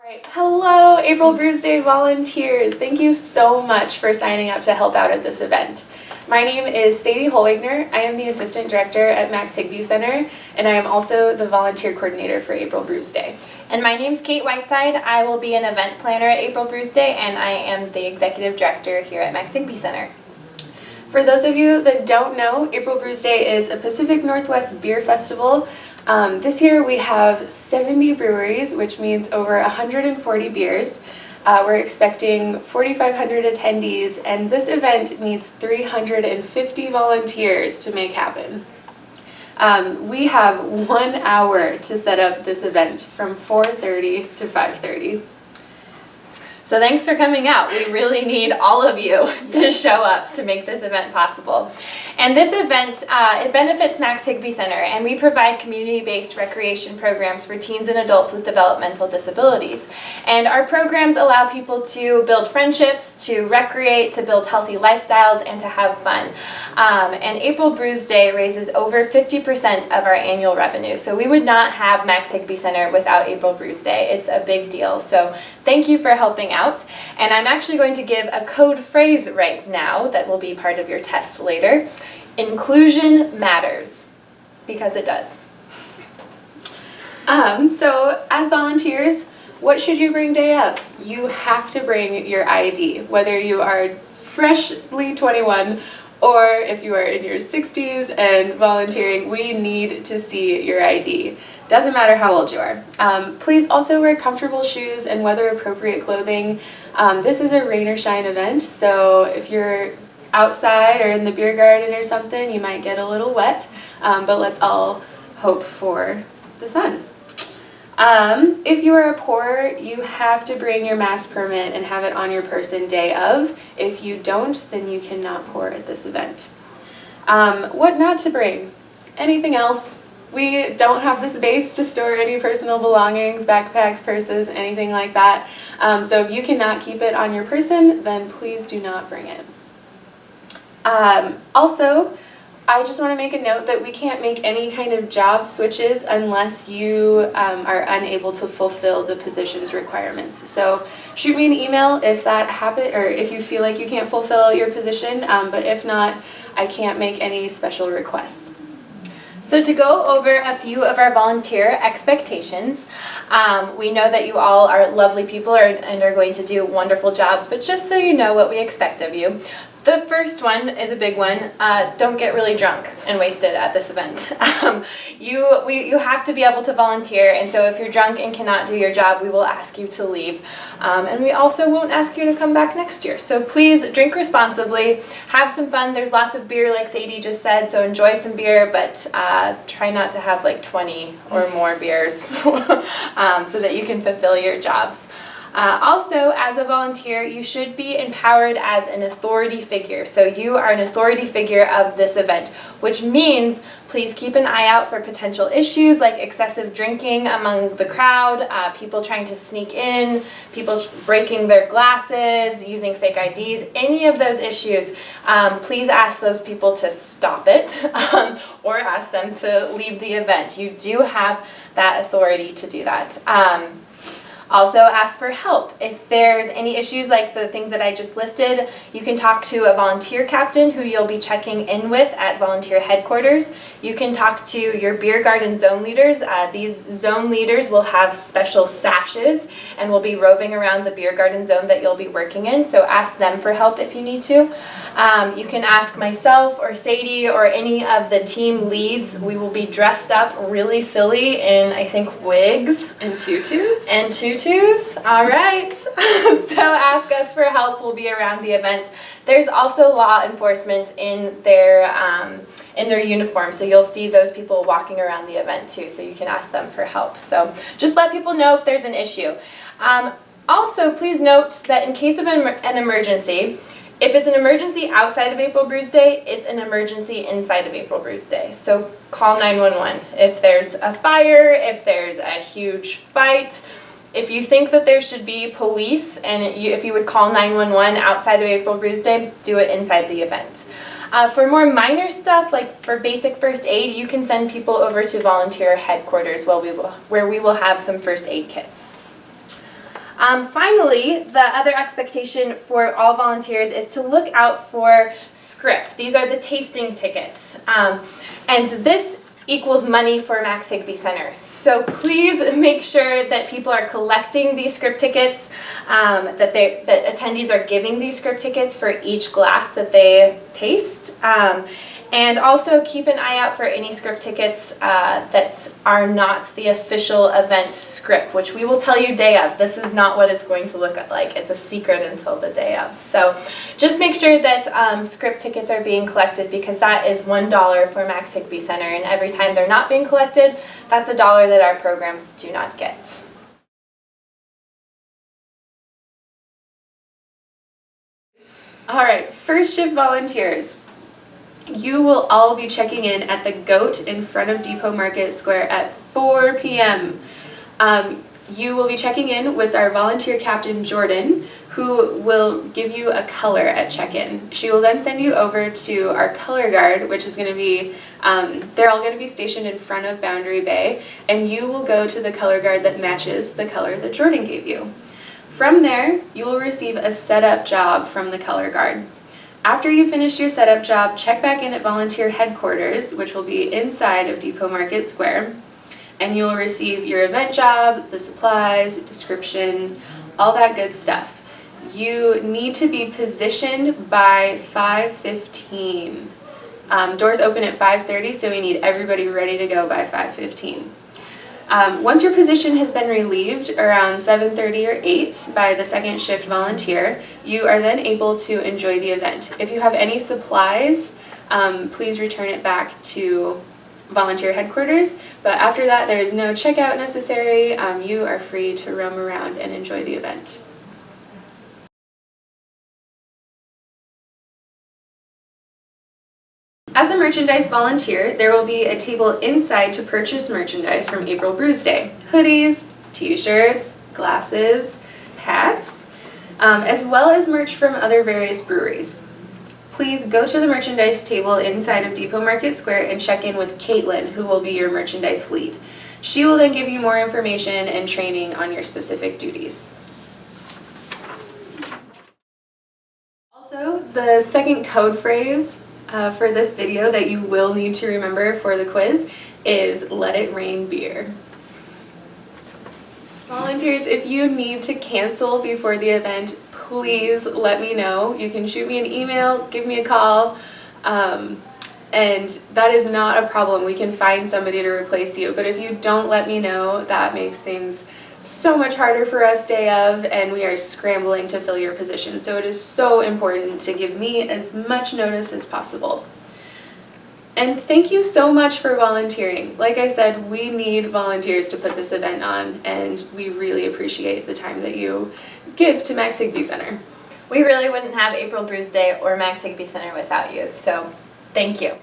Alright, hello April Bruise Day volunteers! Thank you so much for signing up to help out at this event. My name is Sadie Holwigner. I am the Assistant Director at Max Higbee Center, and I am also the Volunteer Coordinator for April Bruise Day. And my name's Kate Whiteside. I will be an event planner at April Bruise Day, and I am the Executive Director here at Max Higbee Center. For those of you that don't know, April Bruise Day is a Pacific Northwest beer festival. This year we have 70 breweries, which means over 140 beers. We're expecting 4,500 attendees, and this event needs 350 volunteers to make happen. We have 1 hour to set up this event from 4:30 to 5:30. So thanks for coming out. We really need all of you to show up to make this event possible. And this event, it benefits Max Higbee Center, and we provide community-based recreation programs for teens and adults with developmental disabilities. And our programs allow people to build friendships, to recreate, to build healthy lifestyles, and to have fun. And April Bruise Day raises over 50% of our annual revenue. So we would not have Max Higbee Center without April Bruise Day. It's a big deal. So thank you for helping out. And I'm actually going to give a code phrase right now that will be part of your test later. Inclusion matters, because it does. So as volunteers, what should you bring day of? You have to bring your ID, whether you are freshly 21 or if you are in your 60s and volunteering. We need to see your ID. Doesn't matter how old you are. Please also wear comfortable shoes and weather-appropriate clothing. This is a rain or shine event, so if you're outside or in the beer garden or something, you might get a little wet, but let's all hope for the sun. If you are a pourer, you have to bring your mass permit and have it on your person day of. If you don't, then you cannot pour at this event. What not to bring? Anything else? We don't have the space to store any personal belongings, backpacks, purses, anything like that. So if you cannot keep it on your person, then please do not bring it. Also, I just want to make a note that we can't make any kind of job switches unless you are unable to fulfill the position's requirements. So shoot me an email if that happens, or if you feel like you can't fulfill your position, but if not, I can't make any special requests. So to go over a few of our volunteer expectations, we know that you all are lovely people and are going to do wonderful jobs, but just so you know what we expect of you. The first one is a big one. Don't get really drunk and wasted at this event. You have to be able to volunteer, and so if you're drunk and cannot do your job, we will ask you to leave. And we also won't ask you to come back next year. So please drink responsibly, have some fun. There's lots of beer, like Sadie just said, so enjoy some beer, but try not to have like 20 or more beers so that you can fulfill your jobs. Also, as a volunteer, you should be empowered as an authority figure. So you are an authority figure of this event, which means please keep an eye out for potential issues like excessive drinking among the crowd, people trying to sneak in, people breaking their glasses, using fake IDs, any of those issues. Please ask those people to stop it or ask them to leave the event. You do have that authority to do that. Also ask for help. If there's any issues like the things that I just listed, you can talk to a volunteer captain who you'll be checking in with at volunteer headquarters. You can talk to your beer garden zone leaders. These zone leaders will have special sashes and will be roving around the beer garden zone that you'll be working in, so ask them for help if you need to. You can ask myself or Sadie or any of the team leads. We will be dressed up really silly in, I think, wigs. And tutus? And tutus. All right. So ask us for help. We'll be around the event. There's also law enforcement in their uniform, so you'll see those people walking around the event too, so you can ask them for help. So just let people know if there's an issue. Also, please note that in case of an emergency, if it's an emergency outside of April Bruise Day, it's an emergency inside of April Bruise Day. So call 911. If there's a fire, if there's a huge fight, if you think that there should be police, and if you would call 911 outside of April Bruise Day, do it inside the event. For more minor stuff, like for basic first aid, you can send people over to volunteer headquarters where we will have some first aid kits. Finally, the other expectation for all volunteers is to look out for script. These are the tasting tickets. And this equals money for Max Higby Center. So please make sure that people are collecting these script tickets, that attendees are giving these script tickets for each glass that they taste. And also keep an eye out for any script tickets that are not the official event script, which we will tell you day of. This is not what it's going to look like. It's a secret until the day of. So just make sure that script tickets are being collected, because that is $1 for Max Higby Center. And every time they're not being collected, that's $1 that our programs do not get. All right, first shift volunteers. You will all be checking in at the Goat in front of Depot Market Square at 4 p.m. You will be checking in with our volunteer captain, Jordan, who will give you a color at check-in. She will then send you over to our color guard, which is going to be, they're all going to be stationed in front of Boundary Bay, and you will go to the color guard that matches the color that Jordan gave you. From there, you will receive a setup job from the color guard. After you finish your setup job, check back in at volunteer headquarters, which will be inside of Depot Market Square, and you will receive your event job, the supplies, description, all that good stuff. You need to be positioned by 5:15. Doors open at 5:30, so we need everybody ready to go by 5:15. Once your position has been relieved around 7:30 or 8 by the second shift volunteer, you are then able to enjoy the event. If you have any supplies, please return it back to volunteer headquarters, but after that there is no checkout necessary. You are free to roam around and enjoy the event. As a merchandise volunteer, there will be a table inside to purchase merchandise from April Brews Day. Hoodies, t-shirts, glasses, hats, as well as merch from other various breweries. Please go to the merchandise table inside of Depot Market Square and check in with Caitlin, who will be your merchandise lead. She will then give you more information and training on your specific duties. Also, the second code phrase for this video that you will need to remember for the quiz is "Let it rain beer." Volunteers, if you need to cancel before the event, please let me know. You can shoot me an email, give me a call, and that is not a problem. We can find somebody to replace you, but if you don't let me know, that makes things so much harder for us day of, and we are scrambling to fill your position. So it is so important to give me as much notice as possible. And thank you so much for volunteering. Like I said, we need volunteers to put this event on, and we really appreciate the time that you give to Max Higby Center. We really wouldn't have April Brews Day or Max Higby Center without you, so thank you.